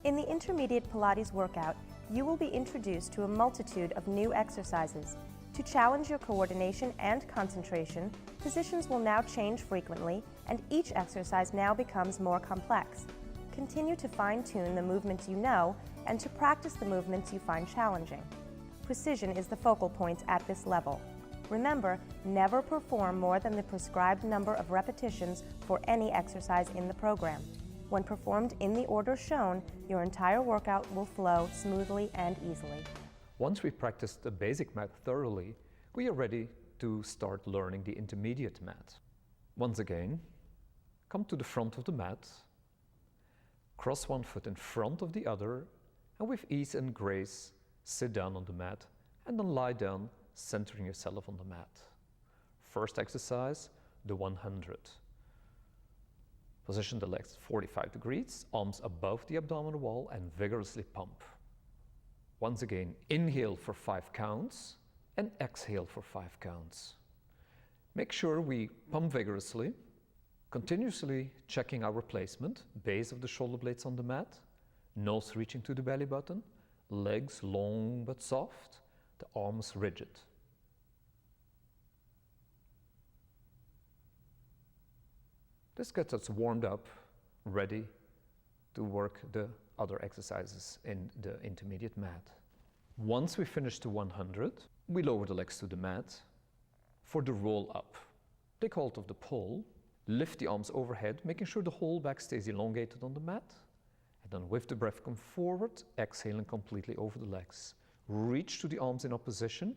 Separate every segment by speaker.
Speaker 1: In the intermediate Pilates workout, you will be introduced to a multitude of new exercises. To challenge your coordination and concentration, positions will now change frequently, and each exercise now becomes more complex. Continue to fine-tune the movements you know and to practice the movements you find challenging. Precision is the focal point at this level. Remember, never perform more than the prescribed number of repetitions for any exercise in the program. When performed in the order shown, your entire workout will flow smoothly and easily.
Speaker 2: Once we've practiced the basic mat thoroughly, we are ready to start learning the intermediate mat. Once again, come to the front of the mat, cross one foot in front of the other, and with ease and grace, sit down on the mat and then lie down, centering yourself on the mat. First exercise, the 100. Position the legs 45 degrees, arms above the abdominal wall, and vigorously pump. Once again, inhale for 5 counts and exhale for 5 counts. Make sure we pump vigorously, continuously checking our placement, base of the shoulder blades on the mat, nose reaching to the belly button, legs long but soft, the arms rigid. This gets us warmed up, ready to work the other exercises in the intermediate mat. Once we finish the 100, we lower the legs to the mat for the roll up. Take hold of the pole, lift the arms overhead, making sure the whole back stays elongated on the mat. And then with the breath come forward, exhaling completely over the legs. Reach to the arms in opposition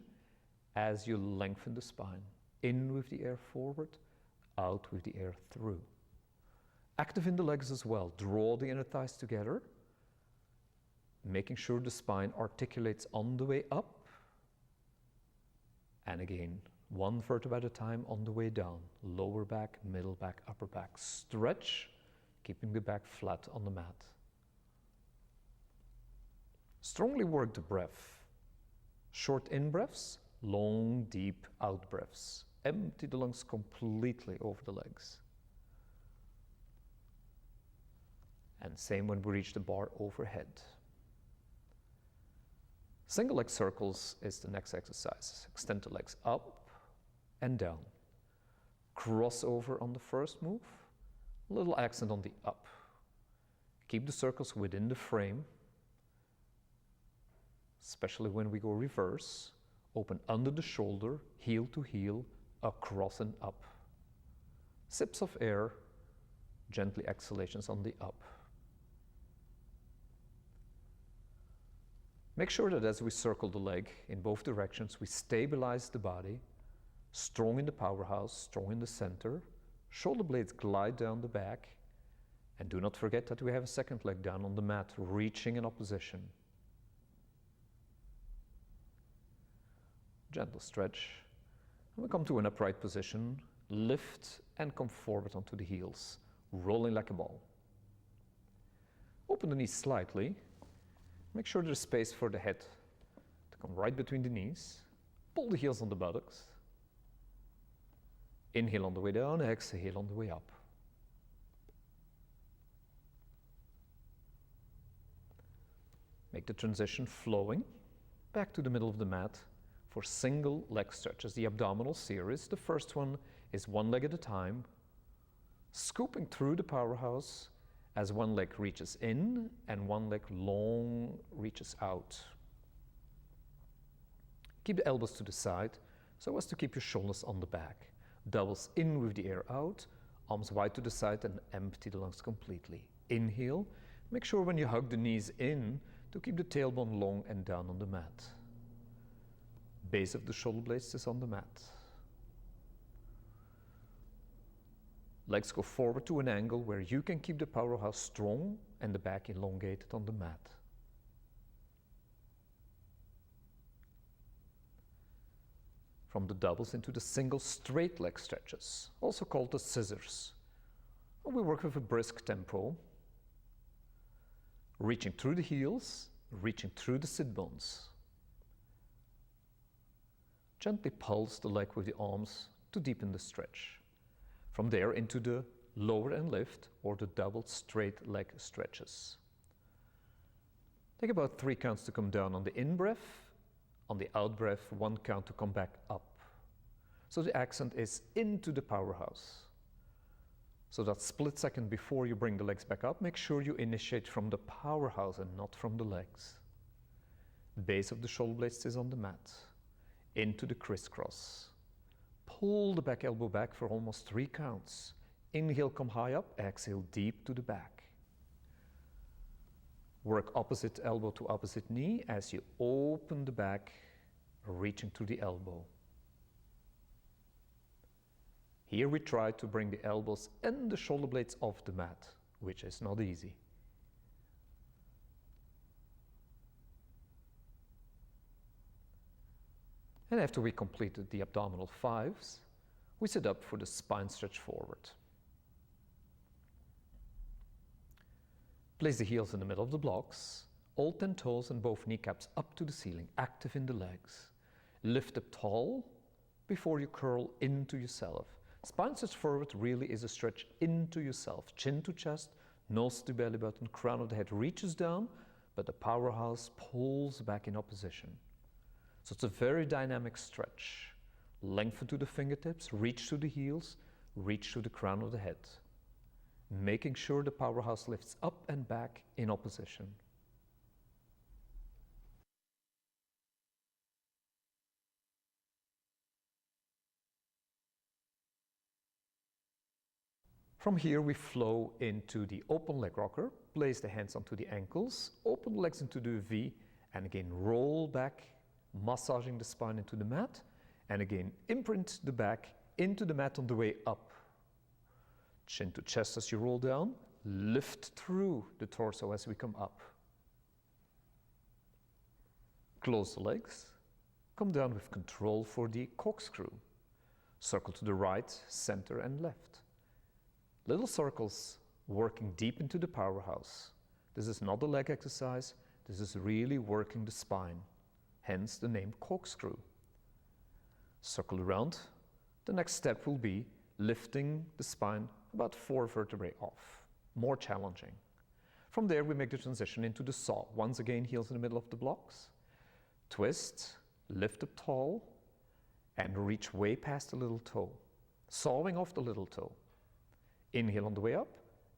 Speaker 2: as you lengthen the spine. In with the air forward, out with the air through. Active in the legs as well. Draw the inner thighs together, making sure the spine articulates on the way up. And again, one vertebra at a time on the way down. Lower back, middle back, upper back. Stretch, keeping the back flat on the mat. Strongly work the breath. Short in breaths, long, deep out breaths. Empty the lungs completely over the legs. And same when we reach the bar overhead. Single leg circles is the next exercise. Extend the legs up and down. Crossover on the first move, a little accent on the up. Keep the circles within the frame, especially when we go reverse. Open under the shoulder, heel to heel, across and up. Sips of air, gently exhalations on the up. Make sure that as we circle the leg in both directions, we stabilize the body, strong in the powerhouse, strong in the center. Shoulder blades glide down the back. And do not forget that we have a second leg down on the mat, reaching in opposition. Gentle stretch. And we come to an upright position, lift and come forward onto the heels, rolling like a ball. Open the knees slightly. Make sure there's space for the head to come right between the knees. Pull the heels on the buttocks. Inhale on the way down, exhale on the way up. Make the transition flowing back to the middle of the mat for single leg stretches, the abdominal series. The first one is one leg at a time, scooping through the powerhouse as one leg reaches in and one leg long reaches out. Keep the elbows to the side so as to keep your shoulders on the back. Doubles in with the air out, arms wide to the side and empty the lungs completely. Inhale, make sure when you hug the knees in to keep the tailbone long and down on the mat. Base of the shoulder blades is on the mat. Legs go forward to an angle where you can keep the powerhouse strong and the back elongated on the mat. From the doubles into the single straight leg stretches, also called the scissors. We work with a brisk tempo, reaching through the heels, reaching through the sit bones. Gently pulse the leg with the arms to deepen the stretch. From there into the lower and lift or the double straight leg stretches. Take about 3 counts to come down on the in-breath, on the out-breath 1 count to come back up. So the accent is into the powerhouse. So that split second before you bring the legs back up, make sure you initiate from the powerhouse and not from the legs. The base of the shoulder blade stays on the mat. Into the crisscross. Pull the back elbow back for almost 3 counts. Inhale, come high up, exhale deep to the back. Work opposite elbow to opposite knee as you open the back, reaching to the elbow. Here we try to bring the elbows and the shoulder blades off the mat, which is not easy. And after we completed the abdominal 5s, we sit up for the spine stretch forward. Place the heels in the middle of the blocks, all 10 toes and both kneecaps up to the ceiling, active in the legs. Lift up tall before you curl into yourself. Spine stretch forward really is a stretch into yourself. Chin to chest, nose to belly button, crown of the head reaches down, but the powerhouse pulls back in opposition. So it's a very dynamic stretch. Lengthen to the fingertips, reach to the heels, reach to the crown of the head. Making sure the powerhouse lifts up and back in opposition. From here we flow into the open leg rocker, place the hands onto the ankles, open the legs into the V, and again roll back, massaging the spine into the mat, and again imprint the back into the mat on the way up. Chin to chest as you roll down, lift through the torso as we come up. Close the legs, come down with control for the corkscrew. Circle to the right, center and left. Little circles working deep into the powerhouse. This is not a leg exercise, this is really working the spine, hence the name corkscrew. Circle around. The next step will be lifting the spine about 4 vertebrae off, more challenging. From there we make the transition into the saw. Once again, heels in the middle of the blocks. Twist, lift up tall, and reach way past the little toe, sawing off the little toe. Inhale on the way up,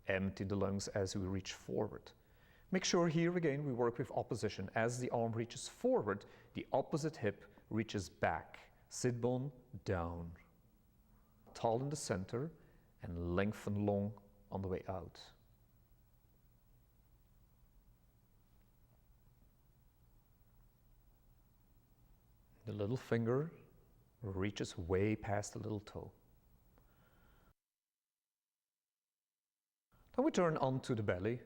Speaker 2: empty the lungs as we reach forward. Make sure here again we work with opposition. As the arm reaches forward, the opposite hip reaches back. Sit bone down. Tall in the center and lengthen long on the way out. The little finger reaches way past the little toe. Then we turn onto the belly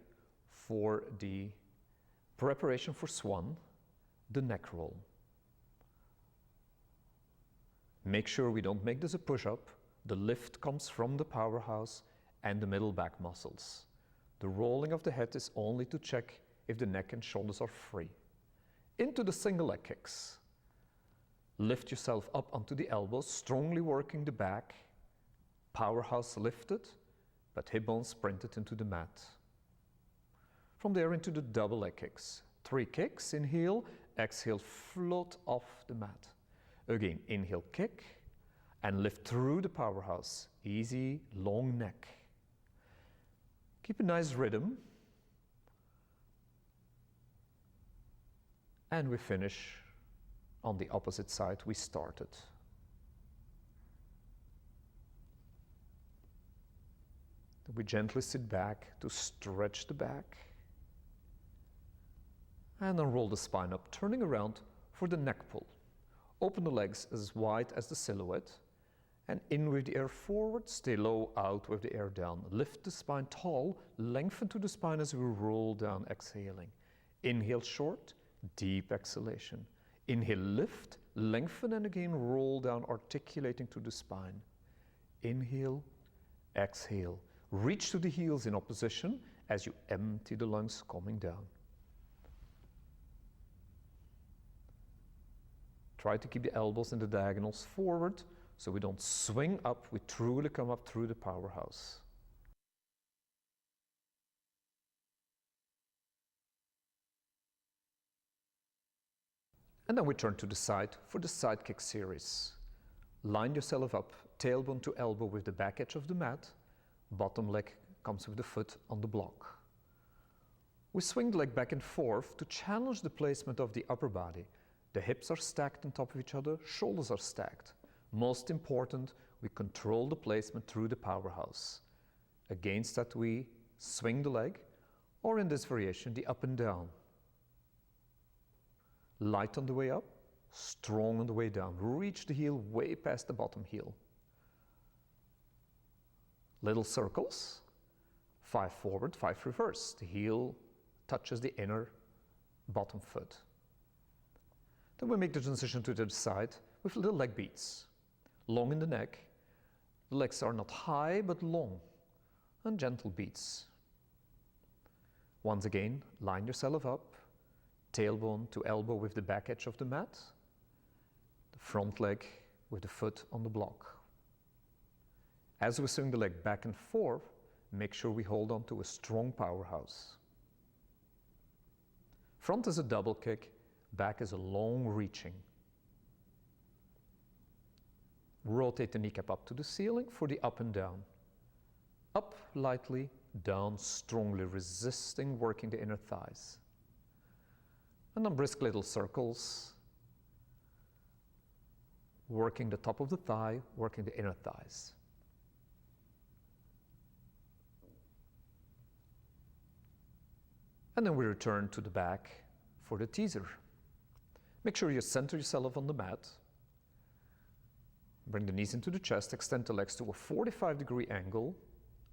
Speaker 2: for the preparation for swan, the neck roll. Make sure we don't make this a push-up. The lift comes from the powerhouse and the middle back muscles. The rolling of the head is only to check if the neck and shoulders are free. Into the single leg kicks. Lift yourself up onto the elbows, strongly working the back. Powerhouse lifted, but hip bones sprinted into the mat. From there into the double leg kicks. 3 kicks, inhale, exhale, float off the mat. Again, inhale, kick, and lift through the powerhouse. Easy, long neck. Keep a nice rhythm. And we finish on the opposite side we started. Then we gently sit back to stretch the back. And then roll the spine up, turning around for the neck pull. Open the legs as wide as the silhouette. And in with the air forward, stay low, out with the air down. Lift the spine tall, lengthen to the spine as we roll down, exhaling. Inhale short, deep exhalation. Inhale, lift, lengthen, and again roll down, articulating to the spine. Inhale, exhale. Reach to the heels in opposition as you empty the lungs, coming down. Try to keep the elbows and the diagonals forward so we don't swing up, we truly come up through the powerhouse. And then we turn to the side for the side kick series. Line yourself up, tailbone to elbow with the back edge of the mat. Bottom leg comes with the foot on the block. We swing the leg back and forth to challenge the placement of the upper body. The hips are stacked on top of each other, shoulders are stacked. Most important, we control the placement through the powerhouse. Against that, we swing the leg, or in this variation, the up and down. Light on the way up, strong on the way down. Reach the heel way past the bottom heel. Little circles, 5 forward, 5 reverse. The heel touches the inner bottom foot. Then we make the transition to the other side with little leg beats. Long in the neck. The legs are not high but long, and gentle beats. Once again, line yourself up, tailbone to elbow with the back edge of the mat, the front leg with the foot on the block. As we swing the leg back and forth, make sure we hold on to a strong powerhouse. Front is a double kick, back is a long reaching. Rotate the kneecap up to the ceiling for the up and down. Up lightly, down strongly, resisting, working the inner thighs. And then brisk little circles, working the top of the thigh, working the inner thighs. And then we return to the back for the teaser. Make sure you center yourself on the mat. Bring the knees into the chest, extend the legs to a 45-degree angle,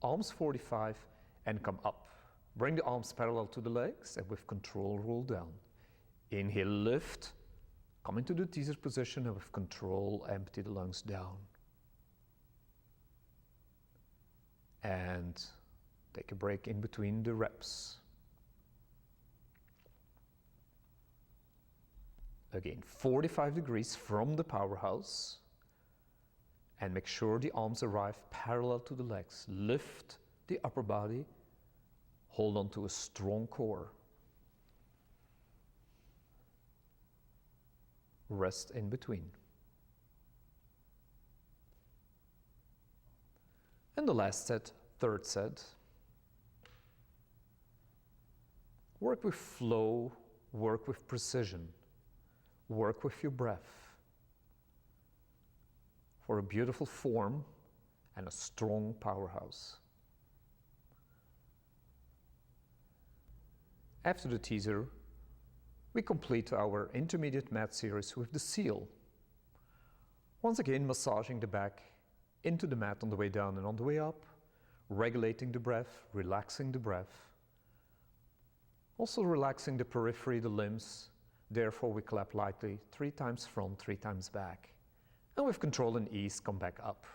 Speaker 2: arms 45, and come up. Bring the arms parallel to the legs, and with control, roll down. Inhale, lift, come into the teaser position, and with control, empty the lungs down. And take a break in between the reps. Again, 45 degrees from the powerhouse. And make sure the arms arrive parallel to the legs. Lift the upper body. Hold on to a strong core. Rest in between. And the last set, third set. Work with flow, work with precision, work with your breath for a beautiful form and a strong powerhouse. After the teaser, we complete our intermediate mat series with the seal. Once again, massaging the back into the mat on the way down and on the way up, regulating the breath, relaxing the breath. Also relaxing the periphery, the limbs. Therefore, we clap lightly 3 times front, 3 times back. And with control and ease, come back up.